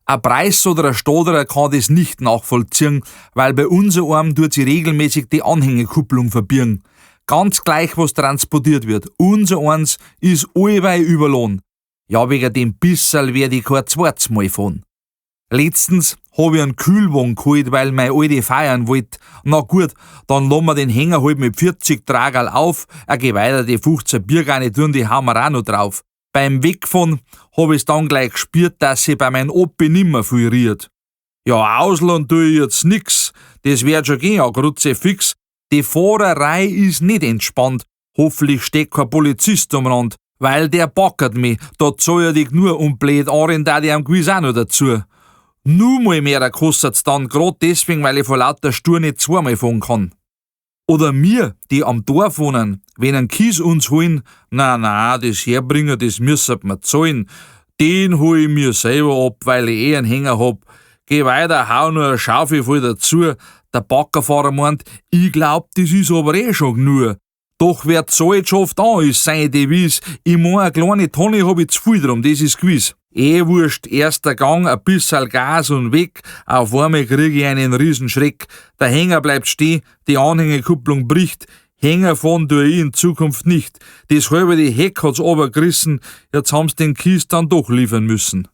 Ein Preis oder ein Stoderer kann das nicht nachvollziehen, weil bei unserem tut sie regelmäßig die Anhängekupplung verbirgen. Ganz gleich, was transportiert wird. Unser eins ist allweil überlohn. Ja, wegen dem Bisserl werd ich kein zweites Mal fahren. Letztens hab ich einen Kühlwagen geholt, weil meine Alte feiern wollt. Na gut, dann lassen wir den Hänger halt mit 40 Tragerl auf, geh weiter, die 15 Biergarne tun, die haben wir auch noch drauf. Beim Wegfahren hab ich's dann gleich gespürt, dass sie bei meinem Opi nimmer viel riert. Ja, auslassen tu ich jetzt nix, das wird schon gehen, grutze fix. Die Fahrerei ist nicht entspannt, hoffentlich steht kein Polizist umeinander, weil der backert mich, da zahl ich nur und blöd anrennen, da die am Gewiss auch noch dazu. Nur mal mehr kostet's dann, grad deswegen, weil ich vor lauter Stur nicht zweimal fahren kann. Oder mir, die am Dorf wohnen, wenn ein Kies uns holen, na, das herbringen, das müssen wir zahlen. Den hol ich mir selber ab, weil ich einen Hänger hab. Geh weiter, hau nur eine Schaufel voll dazu. Der Baggerfahrer meint, ich glaub, das ist aber schon genug. Doch wer zahlt, schafft an, ist seine Devise. Ich mein, eine kleine Tonne hab ich zu viel drum, das ist gewiss. Wurscht, erster Gang, ein bisschen Gas und weg, auf einmal krieg ich einen Riesenschreck. Der Hänger bleibt stehen, die Anhängekupplung bricht, Hänger fahren tue ich in Zukunft nicht. Das halbe die Heck hat's runtergerissen, jetzt haben's den Kies dann doch liefern müssen.